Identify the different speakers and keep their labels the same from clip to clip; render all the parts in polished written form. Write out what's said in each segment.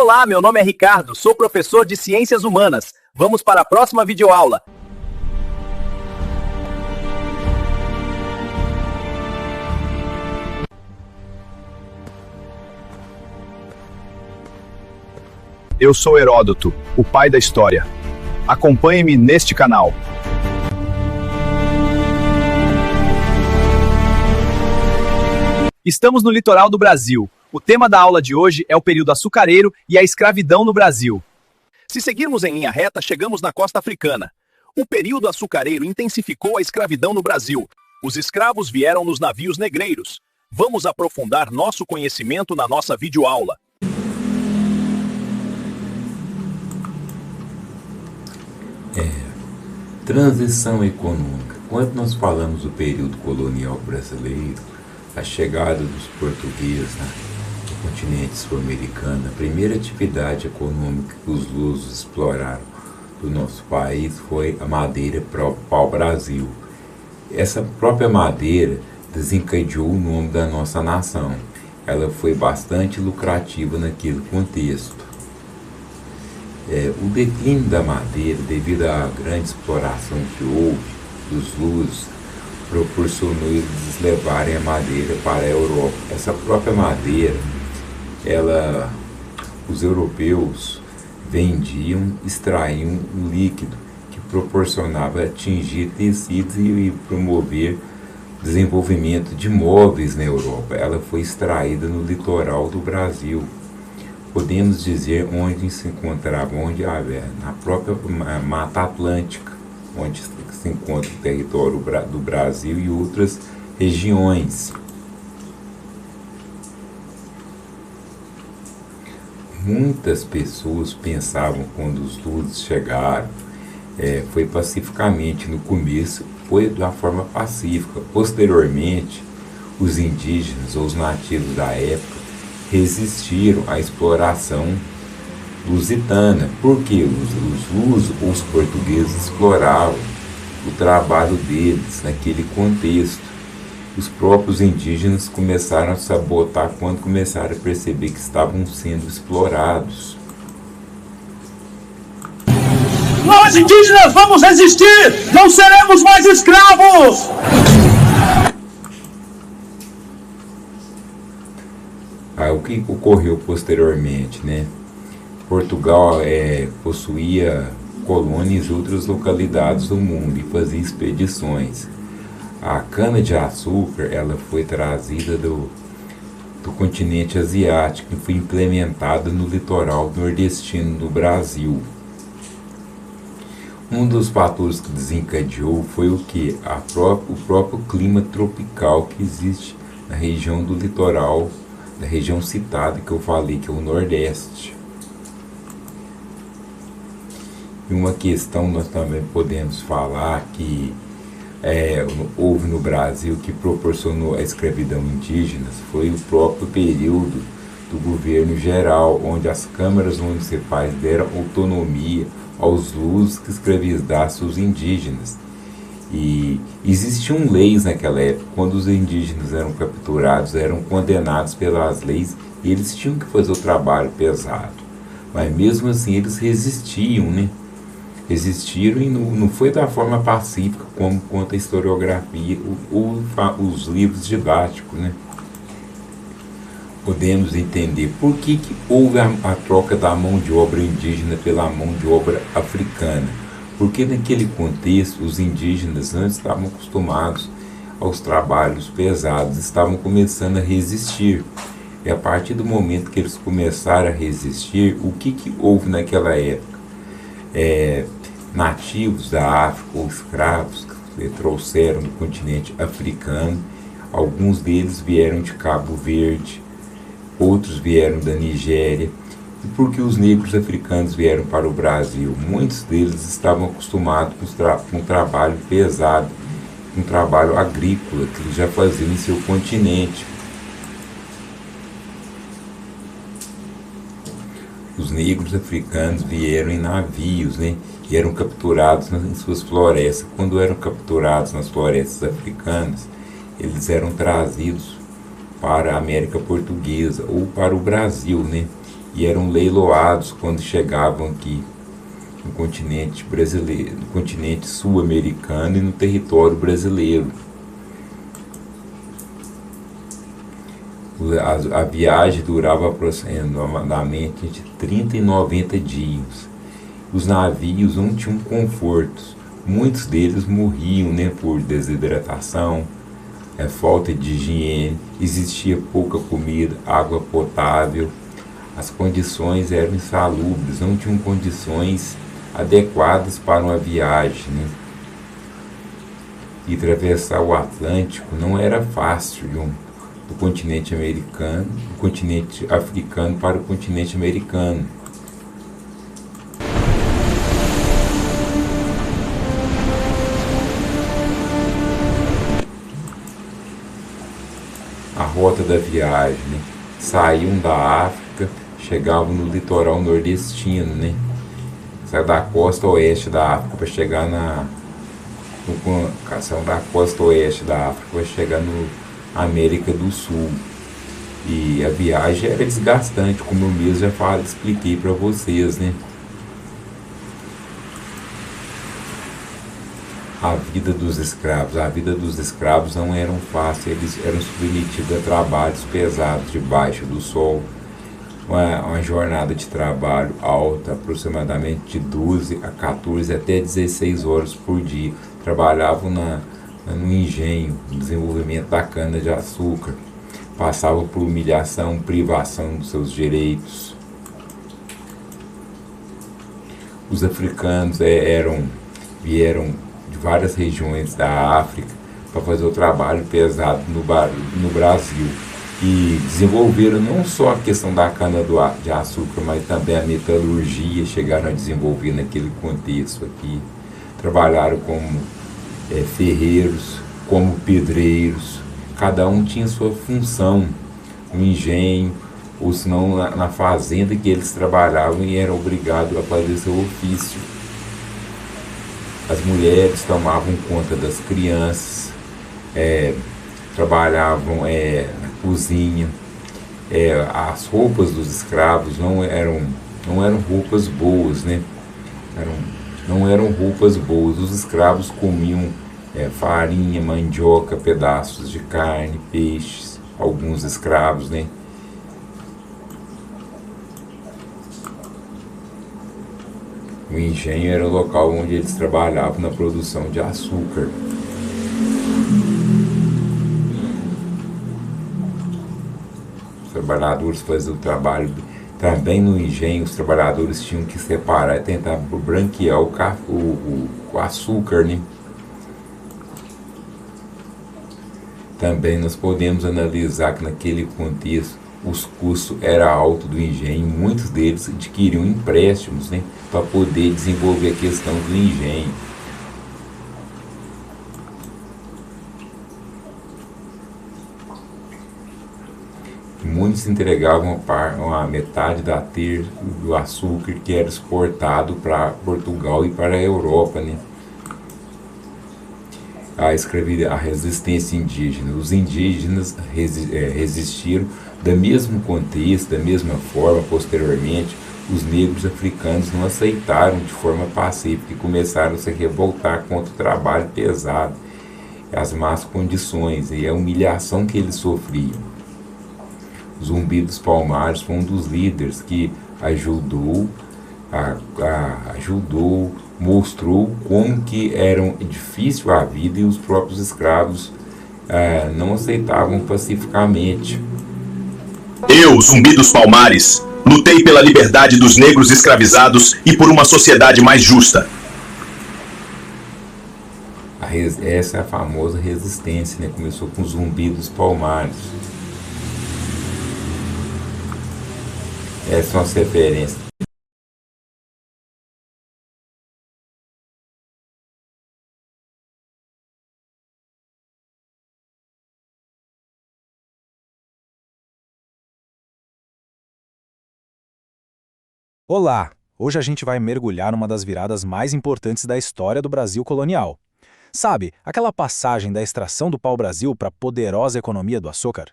Speaker 1: Olá, meu nome é Ricardo, sou professor de Ciências Humanas. Vamos para a próxima videoaula.
Speaker 2: Eu sou Heródoto, o pai da história. Acompanhe-me neste canal. Estamos no litoral do Brasil. O tema da aula de hoje é o período açucareiro e a escravidão no Brasil.
Speaker 1: Se seguirmos em linha reta, chegamos na costa africana. O período açucareiro intensificou a escravidão no Brasil. Os escravos vieram nos navios negreiros. Vamos aprofundar nosso conhecimento na nossa videoaula.
Speaker 3: Transição econômica. Quando nós falamos do período colonial brasileiro, a chegada dos portugueses no continente sul-americano, a primeira atividade econômica que os lusos exploraram do nosso país foi a madeira para o pau-brasil. Essa própria madeira desencadeou o nome da nossa nação. Ela foi bastante lucrativa naquele contexto. O declínio da madeira, devido à grande exploração que houve dos lusos, proporcionou eles levarem a madeira para a Europa. Essa própria madeira, os europeus vendiam, extraíam um líquido que proporcionava atingir tecidos e promover desenvolvimento de móveis na Europa. Ela foi extraída no litoral do Brasil. Podemos dizer onde se encontrava, na própria Mata Atlântica, onde se encontra o território do Brasil e outras regiões. Muitas pessoas pensavam, quando os lusos chegaram, foi pacificamente. No começo foi de uma forma pacífica. Posteriormente, os indígenas ou os nativos da época resistiram à exploração lusitana, porque os lusos ou os portugueses exploravam o trabalho deles naquele contexto. Os próprios indígenas começaram a sabotar quando começaram a perceber que estavam sendo explorados.
Speaker 4: Nós indígenas vamos resistir! Não seremos mais escravos!
Speaker 3: O que ocorreu posteriormente, Portugal possuía colônias em outras localidades do mundo e fazia expedições. A cana-de-açúcar ela foi trazida do continente asiático e foi implementada no litoral nordestino do Brasil. Um dos fatores que desencadeou foi o próprio clima tropical que existe na região do litoral, da região citada que eu falei, que é o Nordeste. E uma questão nós também podemos falar que houve no Brasil que proporcionou a escravidão indígena foi o próprio período do governo geral, onde as câmaras municipais deram autonomia aos lusos que escravizassem os indígenas. E existiam leis naquela época. Quando os indígenas eram capturados, eram condenados pelas leis e eles tinham que fazer o trabalho pesado. Mas mesmo assim eles resistiam, Resistiram e não foi da forma pacífica como conta a historiografia ou os livros didáticos, Podemos entender por que houve a troca da mão de obra indígena pela mão de obra africana. Porque naquele contexto os indígenas não estavam acostumados aos trabalhos pesados, estavam começando a resistir. E a partir do momento que eles começaram a resistir, o que houve naquela época? Nativos da África ou escravos que trouxeram do continente africano, alguns deles vieram de Cabo Verde, outros vieram da Nigéria. E por que os negros africanos vieram para o Brasil? Muitos deles estavam acostumados com um trabalho pesado, um trabalho agrícola que eles já faziam em seu continente. Os negros africanos vieram em navios, e eram capturados em suas florestas. Quando eram capturados nas florestas africanas, eles eram trazidos para a América Portuguesa ou para o Brasil, e eram leiloados quando chegavam aqui no continente brasileiro, no continente sul-americano e no território brasileiro. A viagem durava aproximadamente entre 30 e 90 dias. Os navios não tinham confortos. Muitos deles morriam, né, por desidratação, falta de higiene, existia pouca comida, água potável. As condições eram insalubres, não tinham condições adequadas para uma viagem, né? E atravessar o Atlântico não era fácil, do continente americano, do continente africano para o continente americano. A rota da viagem, né? Saíam da África, chegavam no litoral nordestino, né? Saiam da costa oeste da África para chegar saiam da costa oeste da África para chegar no América do Sul. E a viagem era desgastante, como eu mesmo já expliquei para vocês, né? A vida dos escravos não era fácil, eles eram submetidos a trabalhos pesados debaixo do sol, uma jornada de trabalho alta, aproximadamente de 12 a 14 até 16 horas por dia. Trabalhavam no engenho, no desenvolvimento da cana-de-açúcar, passavam por humilhação, privação dos seus direitos. Os africanos vieram de várias regiões da África para fazer o trabalho pesado no Brasil e desenvolveram não só a questão da cana-de-açúcar, mas também a metalurgia, chegaram a desenvolver naquele contexto aqui. Trabalharam como ferreiros, como pedreiros, cada um tinha sua função no engenho, ou senão na fazenda que eles trabalhavam e eram obrigados a fazer seu ofício. As mulheres tomavam conta das crianças, trabalhavam na cozinha. As roupas dos escravos não eram roupas boas, né? Não eram roupas boas. Os escravos comiam farinha, mandioca, pedaços de carne, peixes, alguns escravos, né? O engenho era o local onde eles trabalhavam na produção de açúcar. Os trabalhadores faziam o trabalho. Também no engenho, os trabalhadores tinham que separar e tentar branquear o açúcar, né? Também nós podemos analisar que naquele contexto os custos eram altos do engenho, muitos deles adquiriam empréstimos, né, para poder desenvolver a questão do engenho. Muitos entregavam a metade do açúcar que era exportado para Portugal e para a Europa, né? A resistência indígena. Os indígenas resistiram do mesmo contexto, da mesma forma. Posteriormente, os negros africanos não aceitaram de forma pacífica e começaram a se revoltar contra o trabalho pesado, as más condições e a humilhação que eles sofriam. Zumbi dos Palmares foi um dos líderes que ajudou, mostrou como que era difícil a vida e os próprios escravos não aceitavam pacificamente.
Speaker 1: Eu, Zumbi dos Palmares, lutei pela liberdade dos negros escravizados e por uma sociedade mais justa.
Speaker 3: Essa é a famosa resistência, né? Começou com o Zumbi dos Palmares. Essas são as referências.
Speaker 2: Olá! Hoje a gente vai mergulhar numa das viradas mais importantes da história do Brasil colonial. Sabe, aquela passagem da extração do pau-brasil para a poderosa economia do açúcar?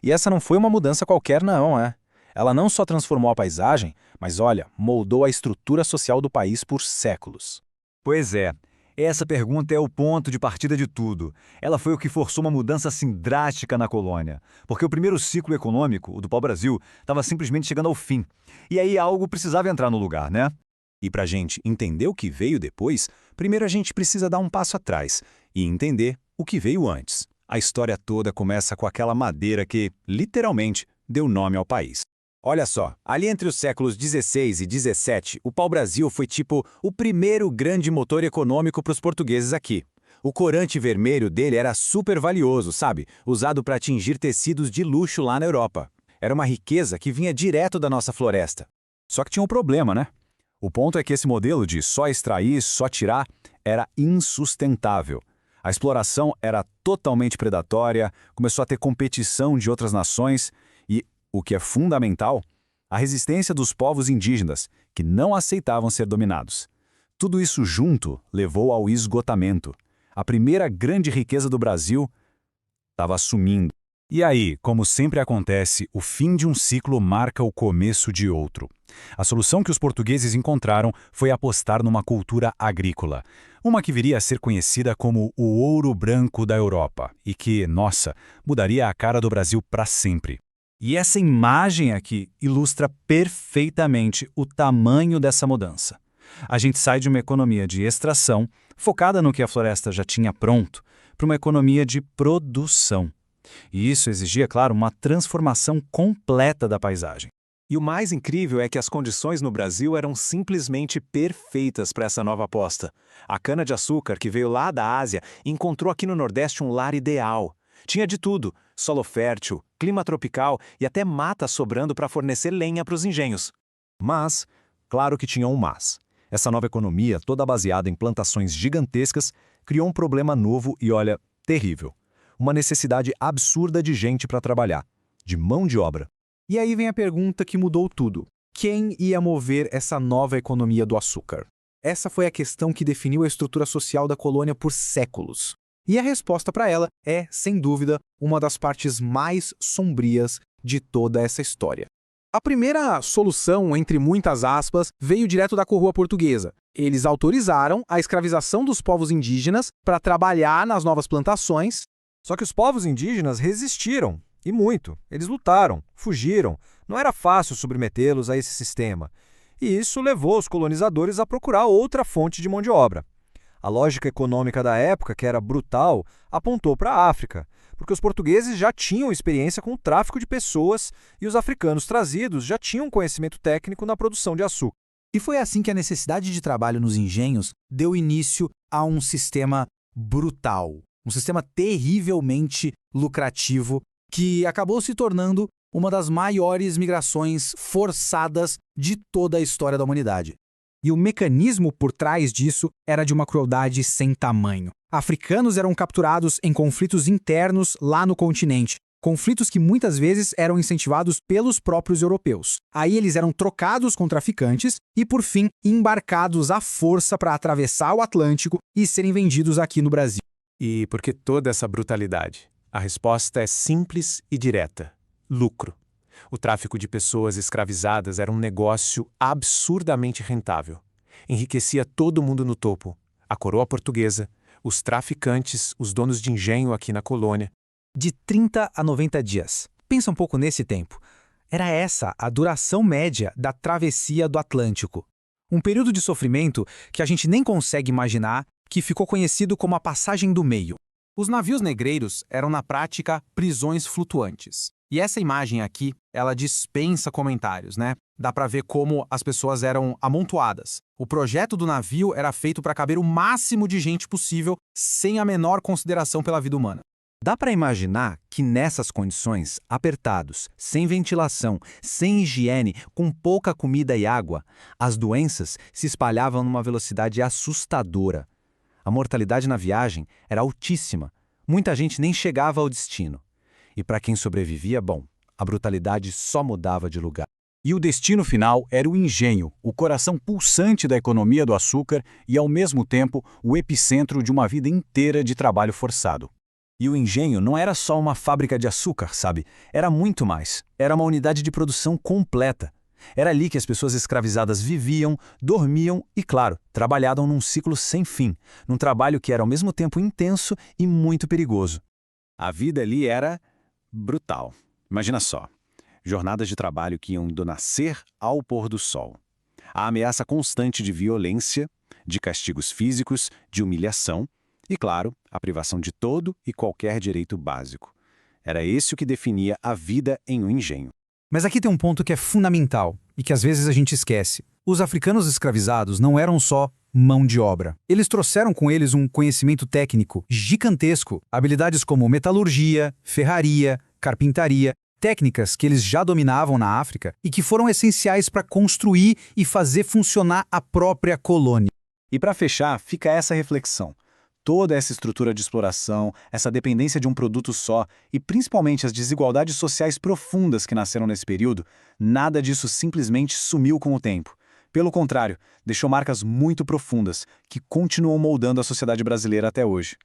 Speaker 2: E essa não foi uma mudança qualquer não, Ela não só transformou a paisagem, mas olha, moldou a estrutura social do país por séculos.
Speaker 5: Pois é, essa pergunta é o ponto de partida de tudo. Ela foi o que forçou uma mudança assim drástica na colônia. Porque o primeiro ciclo econômico, o do pau-brasil, estava simplesmente chegando ao fim. E aí algo precisava entrar no lugar, né?
Speaker 2: E para a gente entender o que veio depois, primeiro a gente precisa dar um passo atrás e entender o que veio antes. A história toda começa com aquela madeira que, literalmente, deu nome ao país. Olha só, ali entre os séculos XVI e XVII, o pau-brasil foi tipo o primeiro grande motor econômico para os portugueses aqui. O corante vermelho dele era super valioso, sabe? Usado para tingir tecidos de luxo lá na Europa. Era uma riqueza que vinha direto da nossa floresta.
Speaker 5: Só que tinha um problema, né? O ponto é que esse modelo de só extrair, só tirar, era insustentável. A exploração era totalmente predatória, começou a ter competição de outras nações e, o que é fundamental, a resistência dos povos indígenas, que não aceitavam ser dominados. Tudo isso junto levou ao esgotamento. A primeira grande riqueza do Brasil estava sumindo.
Speaker 2: E aí, como sempre acontece, o fim de um ciclo marca o começo de outro. A solução que os portugueses encontraram foi apostar numa cultura agrícola, uma que viria a ser conhecida como o ouro branco da Europa e que, nossa, mudaria a cara do Brasil para sempre. E essa imagem aqui ilustra perfeitamente o tamanho dessa mudança. A gente sai de uma economia de extração, focada no que a floresta já tinha pronto, para uma economia de produção. E isso exigia, claro, uma transformação completa da paisagem. E o mais incrível é que as condições no Brasil eram simplesmente perfeitas para essa nova aposta. A cana-de-açúcar, que veio lá da Ásia, encontrou aqui no Nordeste um lar ideal. Tinha de tudo: solo fértil, clima tropical e até mata sobrando para fornecer lenha para os engenhos.
Speaker 5: Mas, claro que tinha um mas. Essa nova economia, toda baseada em plantações gigantescas, criou um problema novo e, olha, terrível. Uma necessidade absurda de gente para trabalhar, de mão de obra.
Speaker 2: E aí vem a pergunta que mudou tudo. Quem ia mover essa nova economia do açúcar? Essa foi a questão que definiu a estrutura social da colônia por séculos. E a resposta para ela é, sem dúvida, uma das partes mais sombrias de toda essa história. A primeira solução, entre muitas aspas, veio direto da coroa portuguesa. Eles autorizaram a escravização dos povos indígenas para trabalhar nas novas plantações.
Speaker 5: Só que os povos indígenas resistiram, e muito. Eles lutaram, fugiram. Não era fácil submetê-los a esse sistema. E isso levou os colonizadores a procurar outra fonte de mão de obra. A lógica econômica da época, que era brutal, apontou para a África, porque os portugueses já tinham experiência com o tráfico de pessoas e os africanos trazidos já tinham conhecimento técnico na produção de açúcar.
Speaker 2: E foi assim que a necessidade de trabalho nos engenhos deu início a um sistema brutal. Um sistema terrivelmente lucrativo que acabou se tornando uma das maiores migrações forçadas de toda a história da humanidade. E o mecanismo por trás disso era de uma crueldade sem tamanho. Africanos eram capturados em conflitos internos lá no continente, conflitos que muitas vezes eram incentivados pelos próprios europeus. Aí eles eram trocados com traficantes e, por fim, embarcados à força para atravessar o Atlântico e serem vendidos aqui no Brasil. E por que toda essa brutalidade? A resposta é simples e direta: lucro. O tráfico de pessoas escravizadas era um negócio absurdamente rentável. Enriquecia todo mundo no topo: a coroa portuguesa, os traficantes, os donos de engenho aqui na colônia. De 30 a 90 dias. Pensa um pouco nesse tempo. Era essa a duração média da travessia do Atlântico. Um período de sofrimento que a gente nem consegue imaginar, que ficou conhecido como a Passagem do Meio. Os navios negreiros eram, na prática, prisões flutuantes. E essa imagem aqui, ela dispensa comentários, né? Dá pra ver como as pessoas eram amontoadas. O projeto do navio era feito para caber o máximo de gente possível, sem a menor consideração pela vida humana.
Speaker 5: Dá para imaginar que nessas condições, apertados, sem ventilação, sem higiene, com pouca comida e água, as doenças se espalhavam numa velocidade assustadora. A mortalidade na viagem era altíssima. Muita gente nem chegava ao destino. E para quem sobrevivia, bom, a brutalidade só mudava de lugar. E o destino final era o engenho, o coração pulsante da economia do açúcar e, ao mesmo tempo, o epicentro de uma vida inteira de trabalho forçado. E o engenho não era só uma fábrica de açúcar, sabe? Era muito mais. Era uma unidade de produção completa. Era ali que as pessoas escravizadas viviam, dormiam e, claro, trabalhavam num ciclo sem fim, num trabalho que era ao mesmo tempo intenso e muito perigoso. A vida ali era brutal. Imagina só, jornadas de trabalho que iam do nascer ao pôr do sol. A ameaça constante de violência, de castigos físicos, de humilhação e, claro, a privação de todo e qualquer direito básico. Era esse o que definia a vida em um engenho.
Speaker 2: Mas aqui tem um ponto que é fundamental e que às vezes a gente esquece. Os africanos escravizados não eram só mão de obra. Eles trouxeram com eles um conhecimento técnico gigantesco, habilidades como metalurgia, ferraria, carpintaria, técnicas que eles já dominavam na África e que foram essenciais para construir e fazer funcionar a própria colônia.
Speaker 5: E para fechar, fica essa reflexão. Toda essa estrutura de exploração, essa dependência de um produto só e principalmente as desigualdades sociais profundas que nasceram nesse período, nada disso simplesmente sumiu com o tempo. Pelo contrário, deixou marcas muito profundas que continuam moldando a sociedade brasileira até hoje.